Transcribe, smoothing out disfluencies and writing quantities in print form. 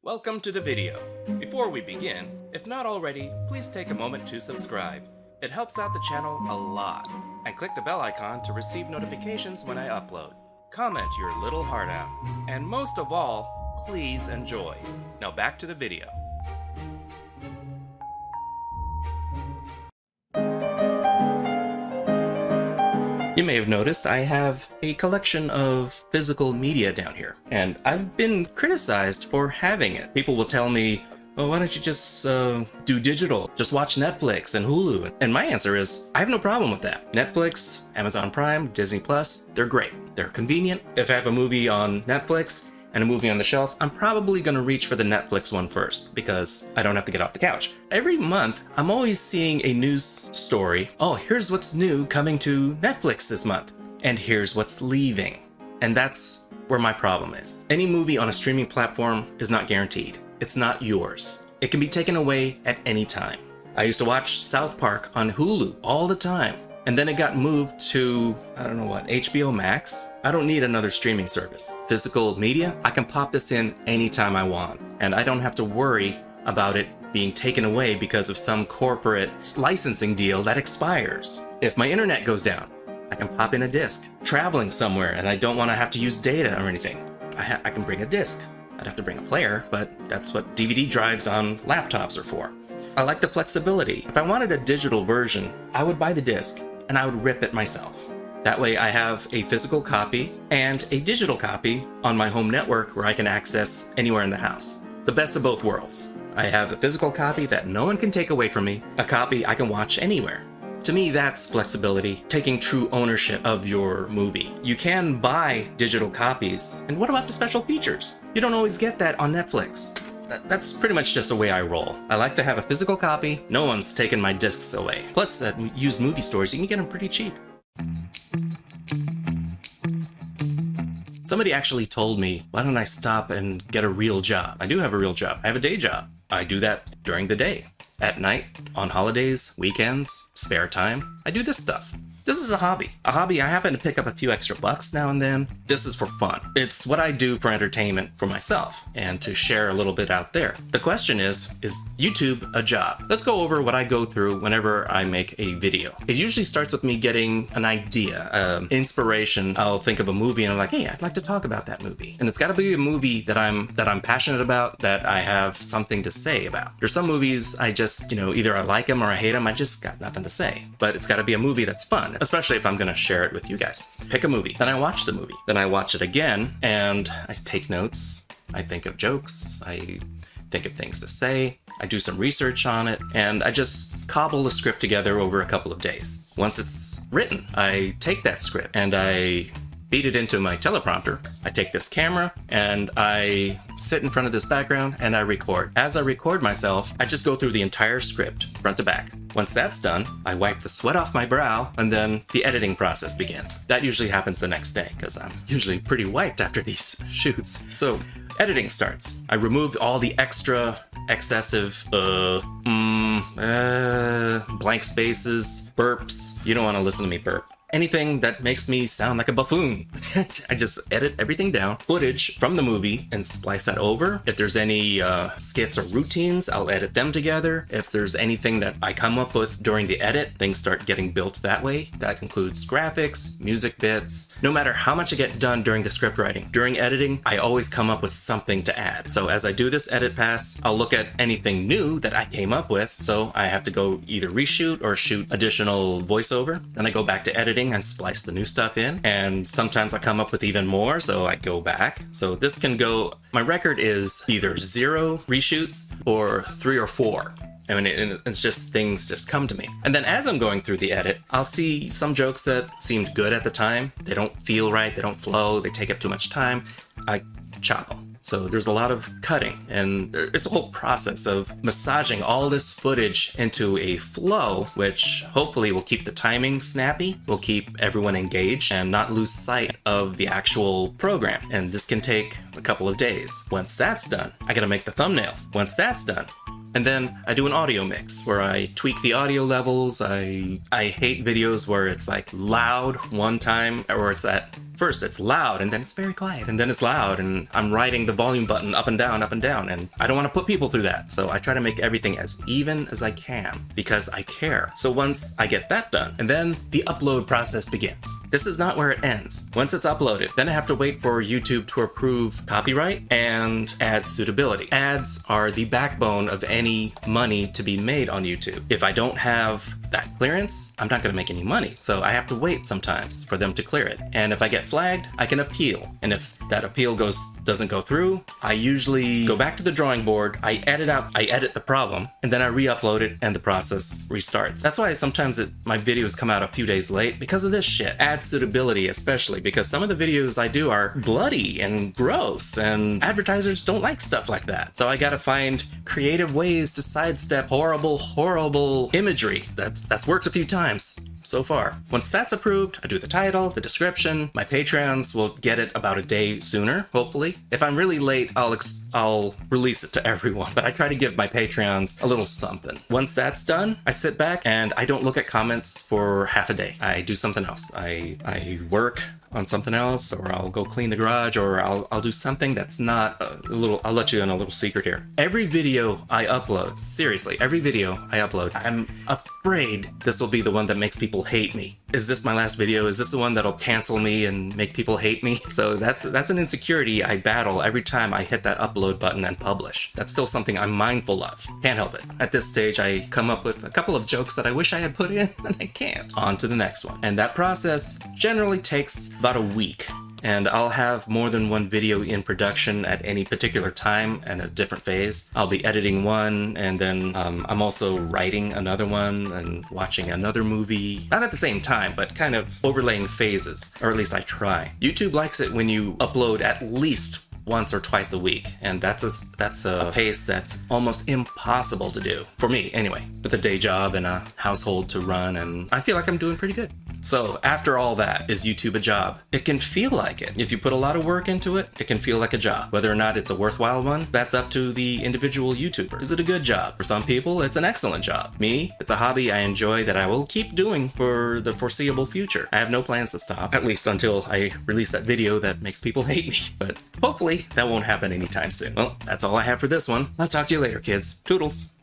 Welcome to the video. Before we begin, if not already, please take a moment to subscribe. It helps out the channel a lot. And click the bell icon to receive notifications when I upload. Comment your little heart out. And most of all, please enjoy. Now back to the video. You may have noticed I have a collection of physical media down here, and I've been criticized for having it. People will tell me, oh, why don't you just do digital? Just watch Netflix and Hulu. And my answer is, I have no problem with that. Netflix, Amazon Prime, Disney Plus, they're great. They're convenient. If I have a movie on Netflix and a movie on the shelf, I'm probably gonna reach for the Netflix one first because I don't have to get off the couch. Every month, I'm always seeing a news story. Oh, here's what's new coming to Netflix this month. And here's what's leaving. And that's where my problem is. Any movie on a streaming platform is not guaranteed. It's not yours. It can be taken away at any time. I used to watch South Park on Hulu all the time. And then it got moved to, I don't know what, HBO Max? I don't need another streaming service. Physical media, I can pop this in anytime I want. And I don't have to worry about it being taken away because of some corporate licensing deal that expires. If my internet goes down, I can pop in a disc. Traveling somewhere and I don't want to have to use data or anything, I can bring a disc. I'd have to bring a player, but that's what DVD drives on laptops are for. I like the flexibility. If I wanted a digital version, I would buy the disc and I would rip it myself. That way I have a physical copy and a digital copy on my home network where I can access anywhere in the house. The best of both worlds. I have a physical copy that no one can take away from me, a copy I can watch anywhere. To me, that's flexibility, taking true ownership of your movie. You can buy digital copies, and what about the special features? You don't always get that on Netflix. That's pretty much just the way I roll. I like to have a physical copy. No one's taken my discs away. Plus, at used movie stores, you can get them pretty cheap. Somebody actually told me, why don't I stop and get a real job? I do have a real job. I have a day job. I do that during the day. At night, on holidays, weekends, spare time, I do this stuff. This is a hobby. A hobby I happen to pick up a few extra bucks now and then. This is for fun. It's what I do for entertainment for myself and to share a little bit out there. The question is YouTube a job? Let's go over what I go through whenever I make a video. It usually starts with me getting an idea, inspiration. I'll think of a movie and I'm like, hey, I'd like to talk about that movie. And it's gotta be a movie that I'm passionate about, that I have something to say about. There's some movies I just, either I like them or I hate them. I just got nothing to say. But it's gotta be a movie that's fun, especially if I'm gonna share it with you guys. Pick a movie, then I watch the movie, then I watch it again, and I take notes, I think of jokes, I think of things to say, I do some research on it, and I just cobble the script together over a couple of days. Once it's written, I take that script and I feed it into my teleprompter. I take this camera and I sit in front of this background and I record. As I record myself, I just go through the entire script, front to back. Once that's done, I wipe the sweat off my brow and then the editing process begins. That usually happens the next day because I'm usually pretty wiped after these shoots. So editing starts. I removed all the extra, excessive, blank spaces, burps. You don't want to listen to me burp. Anything that makes me sound like a buffoon. I just edit everything down, footage from the movie, and splice that over. If there's any skits or routines, I'll edit them together. If there's anything that I come up with during the edit, things start getting built that way. That includes graphics, music bits. No matter how much I get done during the script writing, during editing, I always come up with something to add. So as I do this edit pass, I'll look at anything new that I came up with. So I have to go either reshoot or shoot additional voiceover. Then I go back to editing and splice the new stuff in, and sometimes I come up with even more, so I go back. So this can go, my record is either 0 reshoots or 3 or 4. I mean, it's just things just come to me. And then as I'm going through the edit, I'll see some jokes that seemed good at the time. They don't feel right, they don't flow, they take up too much time. I chop them. So there's a lot of cutting, and it's a whole process of massaging all this footage into a flow, which hopefully will keep the timing snappy, will keep everyone engaged, and not lose sight of the actual program. And this can take a couple of days. Once that's done, I gotta make the thumbnail. Once that's done, And then I do an audio mix where I tweak the audio levels. I hate videos where it's like loud one time, or it's at first it's loud and then it's very quiet and then it's loud and I'm riding the volume button up and down, and I don't want to put people through that. So I try to make everything as even as I can because I care. So once I get that done, and then the upload process begins. This is not where it ends. Once it's uploaded, then I have to wait for YouTube to approve copyright and ad suitability. Ads are the backbone of any money to be made on YouTube. If I don't have that clearance, I'm not going to make any money. So I have to wait sometimes for them to clear it. And if I get flagged, I can appeal. And if that appeal doesn't go through, I usually go back to the drawing board, I edit the problem, and then I re-upload it and the process restarts. That's why sometimes my videos come out a few days late because of this shit. Ad suitability especially, because some of the videos I do are bloody and gross and advertisers don't like stuff like that. So I gotta find creative ways to sidestep horrible imagery. That's worked a few times so far. Once that's approved, I do the title, the description. My Patreons will get it about a day sooner, hopefully. If I'm really late, I'll release it to everyone, but I try to give my Patreons a little something. Once that's done, I sit back and I don't look at comments for half a day. I do something else. I work on something else, or I'll go clean the garage, or I'll do something that's not I'll let you in a little secret here. Every video I upload, seriously, every video I upload, I'm afraid this will be the one that makes people hate me. Is this my last video? Is this the one that'll cancel me and make people hate me? So that's an insecurity I battle every time I hit that upload button and publish. That's still something I'm mindful of. Can't help it. At this stage, I come up with a couple of jokes that I wish I had put in, and I can't. On to the next one. And that process generally takes about a week. And I'll have more than one video in production at any particular time and a different phase. I'll be editing one, and then I'm also writing another one and watching another movie. Not at the same time, but kind of overlaying phases, or at least I try. YouTube likes it when you upload at least once or twice a week, and that's a pace that's almost impossible to do, for me anyway, with a day job and a household to run, and I feel like I'm doing pretty good. So after all that, is YouTube a job? It can feel like it. If you put a lot of work into it, it can feel like a job. Whether or not it's a worthwhile one, that's up to the individual YouTuber. Is it a good job? For some people, it's an excellent job. Me, it's a hobby I enjoy that I will keep doing for the foreseeable future. I have no plans to stop, at least until I release that video that makes people hate me. But hopefully that won't happen anytime soon. Well, that's all I have for this one. I'll talk to you later, kids. Toodles.